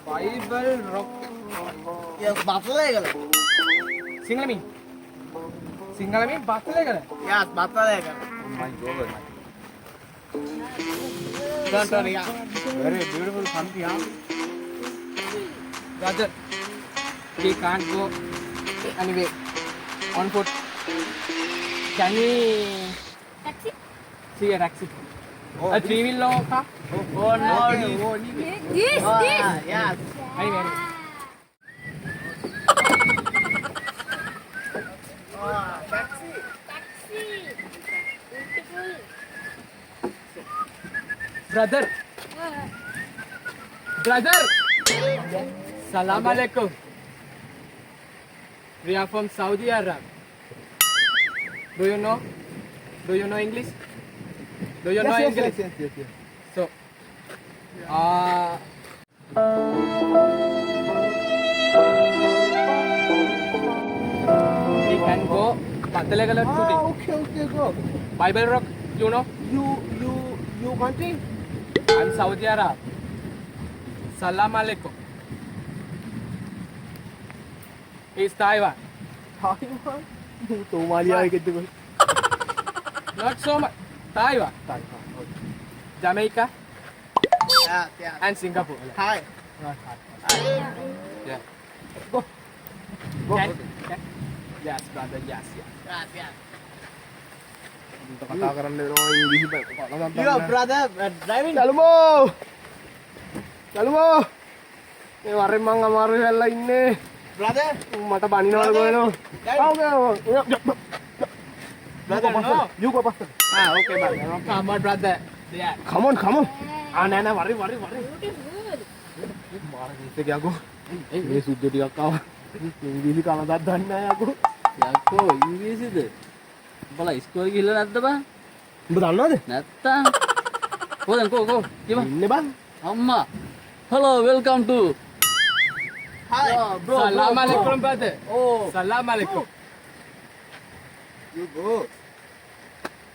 Bible rock. Yes, Batalega. Sinhala mean? Sinhala mean Batalega? Yes, Batalega. Oh my God. Don't worry, yeah. Very beautiful country, huh? Brother, we can't go anyway on foot. Can we Taxi? see a taxi? A three-wheel car? Oh, no. This, Oh, this. yes. Anyway. Oh, taxi. Taxi. Beautiful. Brother, brother. Salam alaikum. We are from Saudi Arab. Do you know? Do you know English? Do you know English? Yes. So, we can go Batalegala today. Okay, go. Bible Rock, you know? You country? I'm Saudi Arab. Salam alaikum. It's Taiwan. Taiwan? Somalia get the Not so much. Taiwan. Jamaica Yeah. and Singapore. Hi. Not hard. Yeah. Go. Can? Yes, brother. Yes. Yeah. Kata කරන්න වෙනවා ඉංග්‍රීසි බලන්න. Your brother driving? චලුමෝ මේ වරෙන් මං අමාරු වෙලා ඉන්නේ. Brother? මට බනිනවල ගොයනවා. Brother, no. You go faster. Okay, brother. Come on, brother. Yeah. Come on. නෑ වරි. Beautiful. මාර ගීතේ යකෝ. මේ සුද්ධ ටිකක් ආවා. ඉංග්‍රීසි කනදක් දන්නේ නෑ යකෝ. යකෝ ඉංග්‍රීසිද? උඹලා ඉස්කෝලේ ගිහලා නැද්ද බං? උඹ දන්නවද? නැත්තම්. කොහෙන්ද කෝ කිව්ව? ඉන්නේ බං. අම්මා. Hello, welcome to. Hi. Bro. Salam alaikum, brother. Oh. Salam alaikum. You go.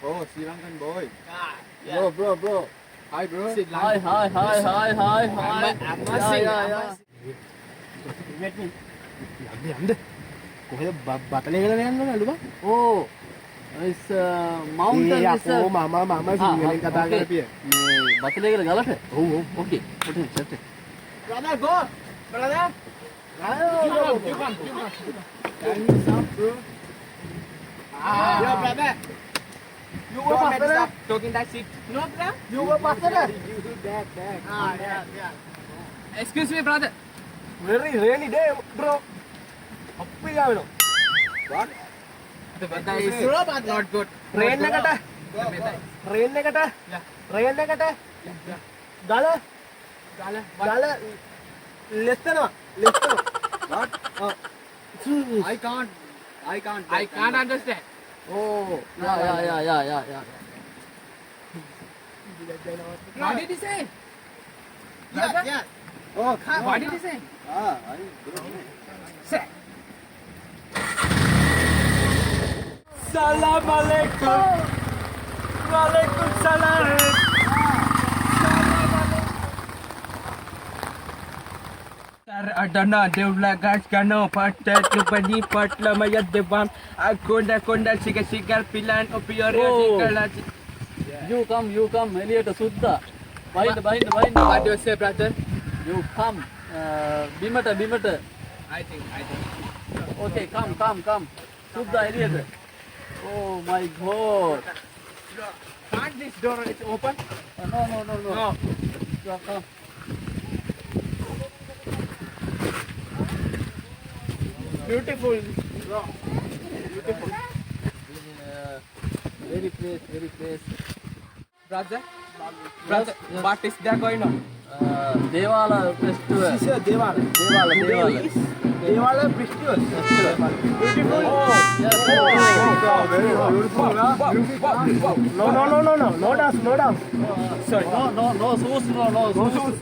Oh, Sri Lankan boy. Yeah. Bro. Hi, bro. Hi. I'm Masih. Yeah. යන්න. කොහෙද බතලේගල යන්න නේද බං? Oh. It's mountain is මම සිංහලෙන් කතා කරපිය. මේ බතලේගල ගලට. ඔව්. Okay. Set. Brother, go. Brother. You come. Can you stop, bro? Yo, brother. You go faster. Talking that shit. No, brother. You go faster. You do that. Yeah. Excuse me, brother. Very rainy day, bro. අප්පි ගාවෙනවා. What? The weather is Slow, brother. not good. Rain එකට. Rain එකට. Yeah. Rain එකට. ගල. ගල. ලෙස්සනවා. What? I can't understand. Oh. Yeah. What did he say? Yeah. Oh, come. What did he say? Say. Salam alaikum. Walaikum salam. Adana devla gas kano patta tupani patla mayat devam akonda sigar pilan opiore nikala. You come එළියට සුද්දා. බහින්න. What do you say, brother? You come. බිමට. I think. Okay, come. සුද්දා එළියට. Oh my god. Can't this door is open? No. No. Yeah, come. Beautiful. Very place. Brother, Yes. what is there going on? දේවාල festival. Deval. දේවාල. Deval festival. Beautiful. Yes. Very beautiful. No dance. Sorry. No, shoes, no.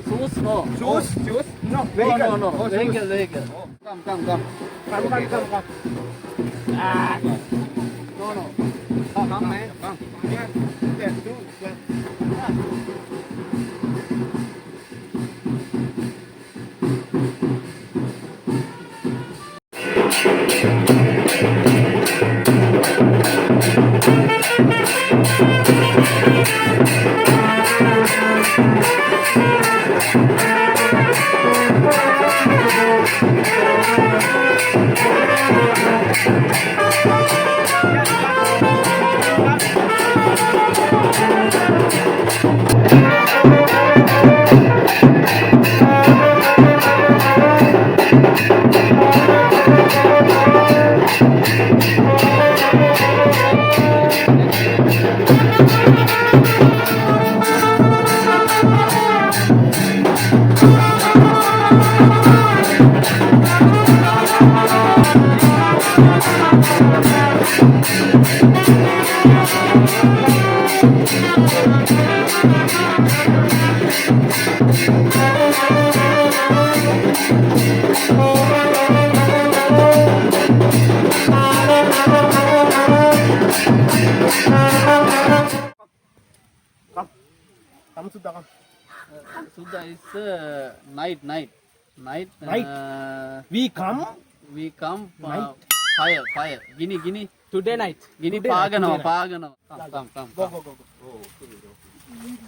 Shoes, no. Shoes? No. No. Vehicle. Come. Come. No. Come, man. Come. Yeah, do. Come Sudha, come. Sudha is night. Night? We come Night? fire. Gini. Today night. Gini Today night, Paganawa. Come. Go.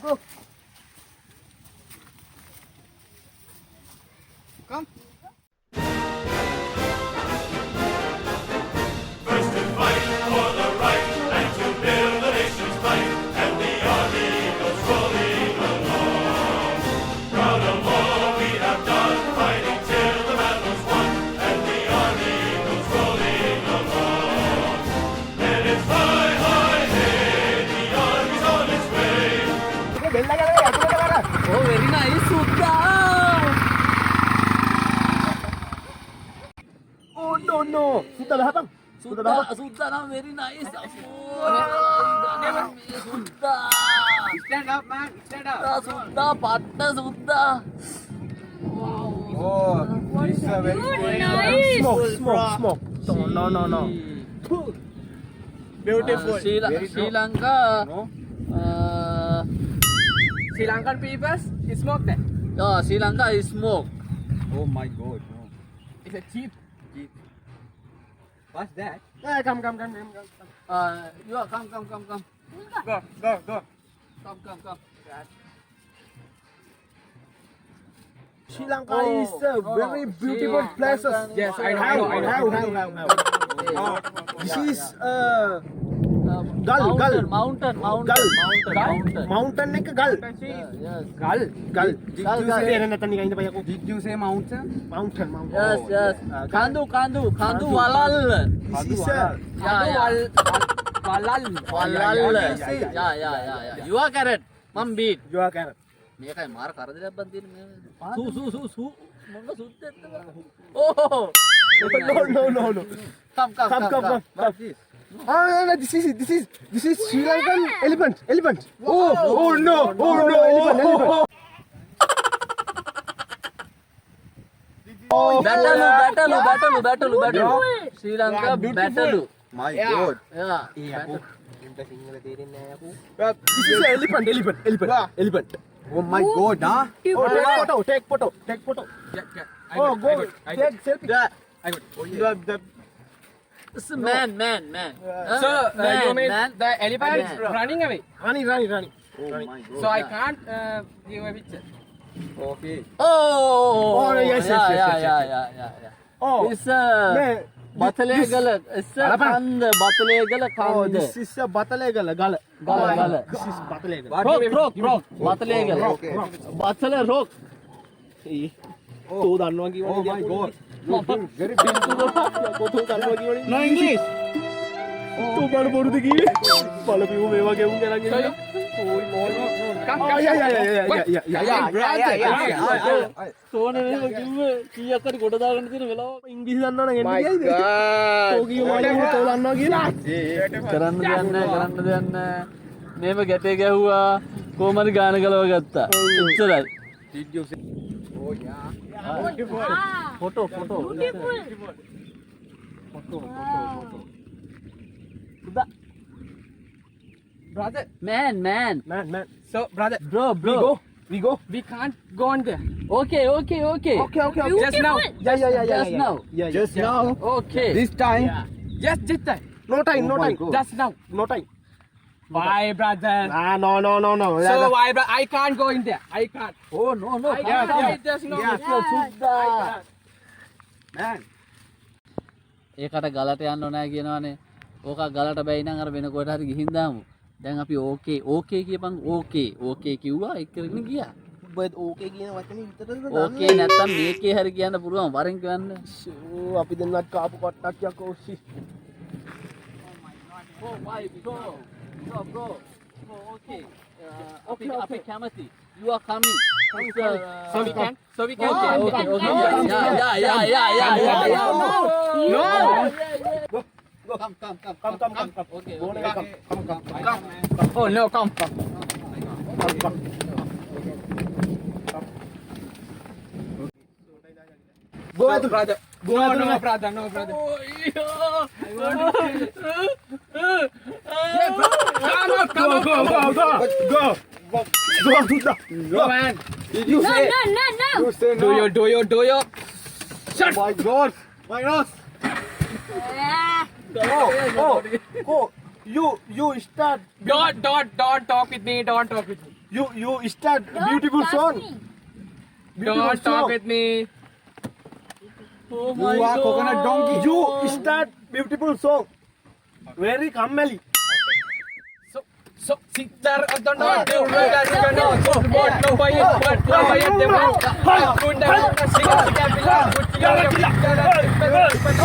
Go. Come. Bella gala. Oh, very nice, Sudha. Oh no. Sudha dah bang. Sudha now very nice. Sudha. Stand up, man. Stand up. Sudha, partner Sudha. Oh, this is a very Good, nice. Smoke. No. Beautiful. Sri Lanka. No. Uh, Sri Lankan people smoke that. Sri Lanka is smoke. Oh my God, no. It's a cheap. What's that? Come. You are come. Go. Come. Sri Lanka is a very beautiful Sri place. Lankan- Yes, I know. Have. This is Gull. Mountain එක ගල්. Yes. Gull. ගල්. ගල්. තේරෙන්නේ නැත්නම් නිකන් ඉඳ පයකෝ. Did you say mountain? Mountain. Yes. Kandu walal. This is Walal. Yeah. You are correct. Mum beat. you are correct. මේකයි මාර කරදරයක් බන් තියෙන මේ. සූ. මොන සුද්දෙක්ද? Oh. No. Come. No, this is Sri Lankan elephant. Oh no, elephant. Battle. Sri Lanka battle. My God. Yeah. This is elephant. Oh my God, huh? Oh, take photo. Yeah. Oh, go. I got. Take selfie. I got. Oh, yeah. It's a man. So, you mean man. the elephant is Man. running away? Running. Oh my God. Oh, So I can't give a picture. Okay. Oh, yes. Yeah. Oh, It's a man, Batalegala. It's a Alapan. Kand. Batalegala oh, Kand. this is a Batalegala. Gala. Gala. This is Batalegala. What do you mean? Rock. Batalegala. Okay. Batale rock. තෝ දන්නවා කියවනේ. Oh my God. very big to the තෝ දන්නවා කියවනේ. No English. තෝ බල බොරුද කිව්වේ? බලපියෝ මේ වගේ උන් ගලන් So එන්න. you come. Oh, yeah. Yeah. සෝනේ නේද කිව්වේ කීයක් හරි ගොඩ දාගන්න තියෙන වෙලාව. ඉංග්‍රීසි දන්නවා නම් එන්න My කියයිද? God. තෝ කියවනේ තෝ දන්නවා කියලා. කරන්න දෙයක් නැහැ. මේව ගැටේ ගැහුවා කොහමද ගාන ගලව ගත්තා. එච්චරයි. Did you say? Oh yeah. Wow. Photo. Beautiful. Suda. Brother. Man. So brother, Bro. We go. we can't go on there. Okay. Okay. Just now. Just now. Just now. Okay. This time. Just this time. No time. Just now. No time. Why, brother? No. So why, brother? I can't go in there. I can't. Oh no. I can't. Just no. සුද්දා. Man. ඒකට ගලට යන්න ඕනෑ කියනවනේ. ඕක ගලට බැයි නම් අර වෙන කොට හරි ගිහින් දාමු. දැන් අපි ඕකේ කියපන් ඕකේ කිව්වා ඒක කරගෙන ගියා. ඔබ ඕකේ කියන වචනේ විතරද ඕකේ නැත්තම් මේකේ හරි කියන්න පුළුවන් වරෙන් කියන්න. අපි දෙන්නත් කාපු කට්ටක් යකෝ ෂි. Oh my bro. Okay. අපි කැමති. You are coming. So we can. Okay. Yeah. No. Come. Okay. Come. Oh no, come. brother. brother. Go, No, brother, no, brother. Come on, Go. Go, man. Did you No, say? no. You say no. Do you? Shut. My God. My nose. Ah. Oh. You start. Don't talk with me. Don't talk with me. You start Don't beautiful touch song. me. Beautiful Don't talk song. with me. Oh You are coconut donkey. You start beautiful song. Very kamali. So, sitar atau no? Dia juga no. Bot no bayar depan. Kunda sigar bilang.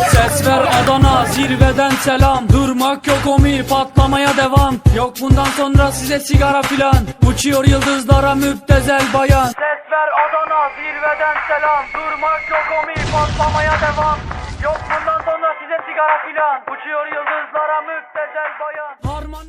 Ses ver Adana zirveden selam. Durmak yok omi patlamaya devam. Yok bundan sonra size sigara filan. Uçuyor yıldızlara müptezel bayan. Ses ver Adana zirveden selam. Durmak yok omi patlamaya devam. Yok bundan sonra size sigara filan. Uçuyor yıldızlara müptezel bayan. Harman